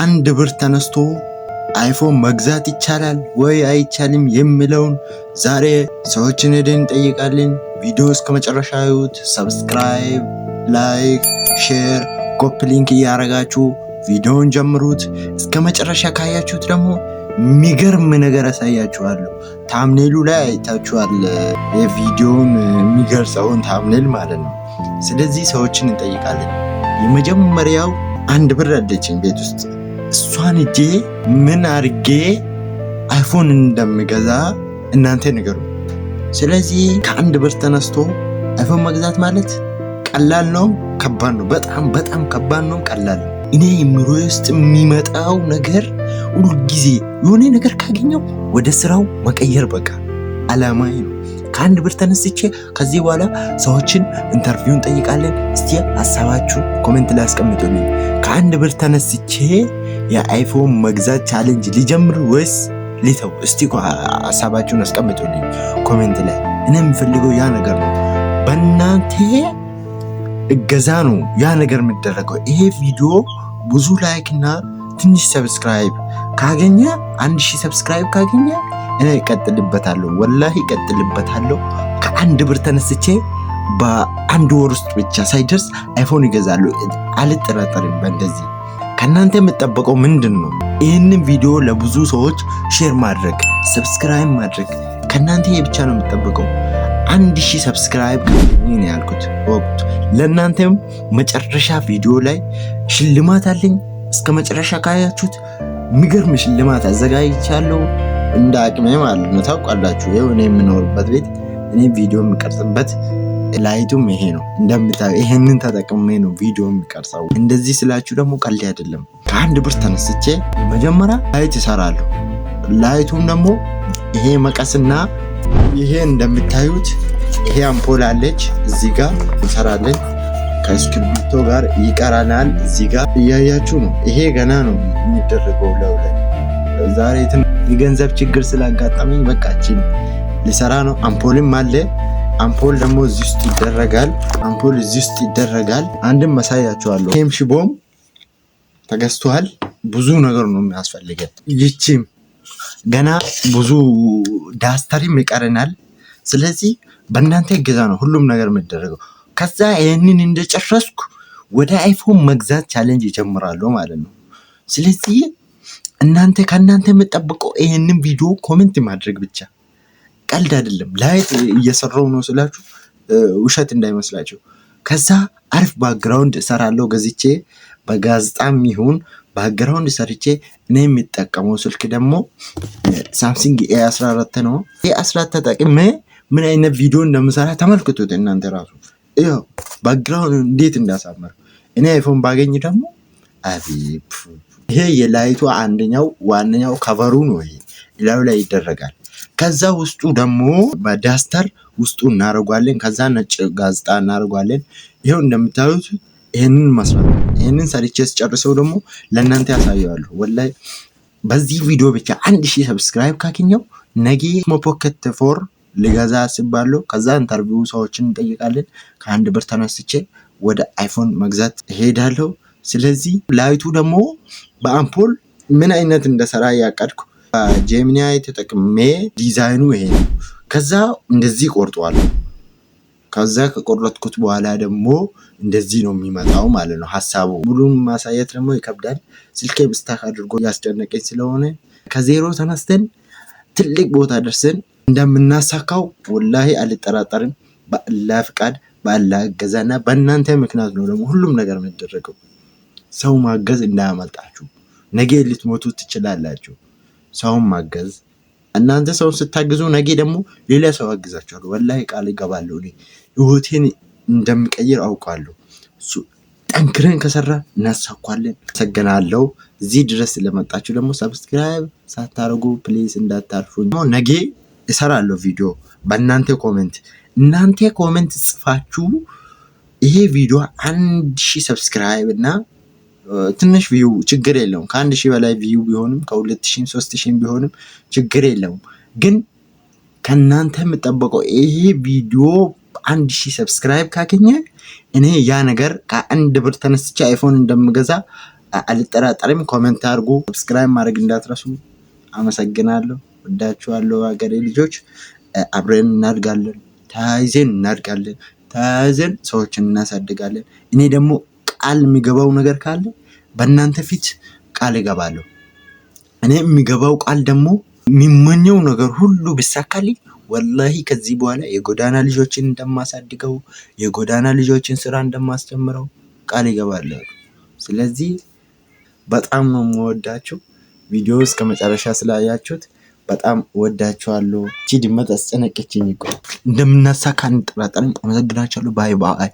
ከአንድ ብር ተነስቶ አይፎን መግዛት ይቻላል ወይ አይቻልም የሚለውን ዛሬ ሰዎችን ሄደን እንጠይቃለን። ቪዲዮ እስከ መጨረሻ እዩት። ሰብስክራይብ፣ ላይክ፣ ሼር፣ ኮፒ ሊንክ እያደረጋችሁ ቪዲዮውን ጀምሩት። እስከ መጨረሻ ካያችሁት ደግሞ የሚገርም ነገር ያሳያችኋለሁ። ታምኔሉ ላይ አይታችኋል የቪዲዮውን የሚገልጸውን ታምኔል ማለት ነው። ስለዚህ ሰዎችን እንጠይቃለን። የመጀመሪያው አንድ ብር አለችኝ ቤት ውስጥ። እሷን እጄ ምን አርጌ አይፎን እንደምገዛ እናንተ ንገሩ። ስለዚህ ከአንድ ብር ተነስቶ አይፎን መግዛት ማለት ቀላል ነው ከባድ ነው? በጣም በጣም ከባድ ነው ቀላል ነው? እኔ ምሮ ውስጥ የሚመጣው ነገር ሁሉ ጊዜ የሆነ ነገር ካገኘው ወደ ስራው መቀየር በቃ አላማዬ ነው። ከአንድ ብር ተነስቼ ከዚህ በኋላ ሰዎችን ኢንተርቪውን ጠይቃለን። እስቲ ሐሳባችሁ ኮሜንት ላይ አስቀምጡልኝ። ከአንድ ብር ተነስቼ የአይፎን መግዛት ቻሌንጅ ሊጀምር ወይስ ሊተው? እስቲ ሐሳባችሁን አስቀምጡልኝ ኮሜንት ላይ። እኔ የምፈልገው ያ ነገር ነው። በእናንተ እገዛ ነው ያ ነገር የሚደረገው። ይሄ ቪዲዮ ብዙ ላይክ እና ትንሽ ሰብስክራይብ ካገኘ 1000 ሰብስክራይብ ካገኘ እኔ እቀጥልበታለሁ፣ ወላሂ እቀጥልበታለሁ። ከአንድ ብር ተነስቼ በአንድ ወር ውስጥ ብቻ ሳይደርስ አይፎን ይገዛሉ፣ አልጠራጠርም። በእንደዚህ ከእናንተ የምጠበቀው ምንድን ነው? ይህንን ቪዲዮ ለብዙ ሰዎች ሼር ማድረግ፣ ሰብስክራይብ ማድረግ ከእናንተ ብቻ ነው የምጠበቀው። 1000 ሰብስክራይብ ካገኘ ነው ያልኩት ወቅቱ። ለእናንተም መጨረሻ ቪዲዮ ላይ ሽልማት አለኝ። እስከ መጨረሻ ካያችሁት የሚገርም ሽልማት አዘጋጅቻለሁ። እንደ አቅሜ ማለት ነው። ታውቃላችሁ ይሄው እኔ የምኖርበት ቤት እኔ ቪዲዮ የምቀርጽበት ላይቱም ይሄ ነው። እንደምታዩ ይሄንን ተጠቅሜ ነው ቪዲዮ የምቀርጸው። እንደዚህ ስላችሁ ደግሞ ቀልድ አይደለም። ከአንድ ብር ተነስቼ መጀመሪያ ላይት እሰራለሁ። ላይቱም ደግሞ ይሄ መቀስና ይሄ እንደምታዩት ይሄ አምፖል አለች እዚህ ጋር እንሰራለን። ከእስክሪብቶ ጋር ይቀራናል። እዚህ ጋር እያያችሁ ነው። ይሄ ገና ነው የሚደረገው ለው ላይ ዛሬ የገንዘብ ችግር ስላጋጠመኝ በቃ እቺን ሊሰራ ነው። አምፖልም አለ። አምፖል ደግሞ እዚህ ውስጥ ይደረጋል። አምፖል እዚህ ውስጥ ይደረጋል። አንድም ማሳያችኋለሁ። ይሄም ሽቦም ተገዝቷል። ብዙ ነገር ነው የሚያስፈልገን። ይቺም ገና ብዙ ዳስተርም ይቀረናል። ስለዚህ በእናንተ እገዛ ነው ሁሉም ነገር የሚደረገው። ከዛ ይሄንን እንደጨረስኩ ወደ አይፎን መግዛት ቻሌንጅ ይጀምራሉ ማለት ነው። ስለዚህ ከእናንተ የምጠብቀው ይሄንን ቪዲዮ ኮሜንት ማድረግ ብቻ፣ ቀልድ አይደለም። ላይት እየሰራው ነው ስላችሁ ውሸት እንዳይመስላችሁ። ከዛ አሪፍ ባክግራውንድ እሰራለሁ ገዝቼ፣ በጋዜጣም ይሁን ባክግራውንድ ሰርቼ። እኔ የሚጠቀመው ስልክ ደግሞ ሳምሰንግ A14 ነው። A14 ተጠቅሜ ምን አይነት ቪዲዮ እንደምሰራ ተመልክቱት እናንተ ራሱ። ይኸው ባክግራውንድ እንዴት እንዳሳመር። እኔ አይፎን ባገኝ ደግሞ አቤት። ይሄ የላይቱ አንደኛው ዋነኛው ከቨሩ ነው። ይሄ ላዩ ላይ ይደረጋል። ከዛ ውስጡ ደግሞ በዳስተር ውስጡ እናደርጓለን። ከዛ ነጭ ጋዜጣ እናደርጓለን። ይሄው እንደምታዩት ይሄንን መስራት። ይሄንን ሰርቼ ስጨርሰው ደግሞ ለእናንተ ያሳየዋለሁ። ወላሂ በዚህ ቪዲዮ ብቻ 1000 ሰብስክራይብ ካገኘው ነገ ፖኬት 4 ልገዛ አስባለሁ። ከዛ ኢንተርቪው ሰዎችን እንጠይቃለን። ከአንድ ብር ተነስቼ ወደ አይፎን መግዛት እሄዳለሁ። ስለዚህ ላይቱ ደግሞ በአምፖል ምን አይነት እንደሰራ ያቀድኩ ጄሚናይ ተጠቅሜ ዲዛይኑ ይሄ ነው። ከዛ እንደዚህ ቆርጧለሁ። ከዛ ከቆረጥኩት በኋላ ደግሞ እንደዚህ ነው የሚመጣው ማለት ነው ሐሳቡ። ሙሉን ማሳየት ደግሞ ይከብዳል። ስልኬ ብስታክ አድርጎ ያስጨነቀኝ ስለሆነ ከዜሮ ተነስተን ትልቅ ቦታ ደርሰን እንደምናሳካው ወላሂ አልጠራጠርም። በአላህ ፍቃድ፣ በአላህ እገዛና በእናንተ ምክንያት ነው ደግሞ ሁሉም ነገር የሚደረገው። ሰው ማገዝ እንዳያመልጣችሁ። ነገ ልትሞቱ ትችላላችሁ። ሰውን ማገዝ፣ እናንተ ሰውን ስታግዙ ነገ ደግሞ ሌላ ሰው አግዛችኋል። ወላሂ ቃል እገባለሁ። እኔ ህይወቴን እንደምቀይር አውቃለሁ። ጠንክረን ከሰራ እናሳኳለን። አመሰግናለሁ። እዚህ ድረስ ስለመጣችሁ ደግሞ ሰብስክራይብ ሳታደርጉ ፕሊዝ እንዳታልፉኝ። ነገ እሰራለሁ ቪዲዮ በእናንተ ኮሜንት። እናንተ ኮሜንት ጽፋችሁ ይሄ ቪዲዮ 1000 ሰብስክራይብ እና ትንሽ ቪው ችግር የለውም። ከ1000 በላይ ቪው ቢሆንም ከ2000 3000 ቢሆንም ችግር የለውም። ግን ከእናንተ የምጠበቀው ይሄ ቪዲዮ 1000 ሰብስክራይብ ካገኘ እኔ ያ ነገር ከአንድ ብር ተነስቼ አይፎን እንደምገዛ አልጠራጠርም። ኮሜንት አድርጉ፣ ሰብስክራይብ ማድረግ እንዳትረሱ። አመሰግናለሁ። ወዳችኋለሁ ሀገሬ ልጆች። አብረን እናድጋለን፣ ተያይዘን እናድጋለን፣ ተያይዘን ሰዎችን እናሳድጋለን። እኔ ደግሞ ቃል የሚገባው ነገር ካለ በእናንተ ፊት ቃል እገባለሁ። እኔ የሚገባው ቃል ደግሞ የሚመኘው ነገር ሁሉ ቢሳካልኝ ወላሂ ከዚህ በኋላ የጎዳና ልጆችን እንደማሳድገው የጎዳና ልጆችን ስራ እንደማስተምረው ቃል እገባለሁ። ስለዚህ በጣም ነው የምወዳችሁ። ቪዲዮ እስከ መጨረሻ ስላያችሁት በጣም ወዳችኋለሁ። እቺ ድመት አስጨነቀችኝ እኮ። እንደምናሳካ እንጠራጠርም። አመሰግናችኋለሁ። ባይ ባይ።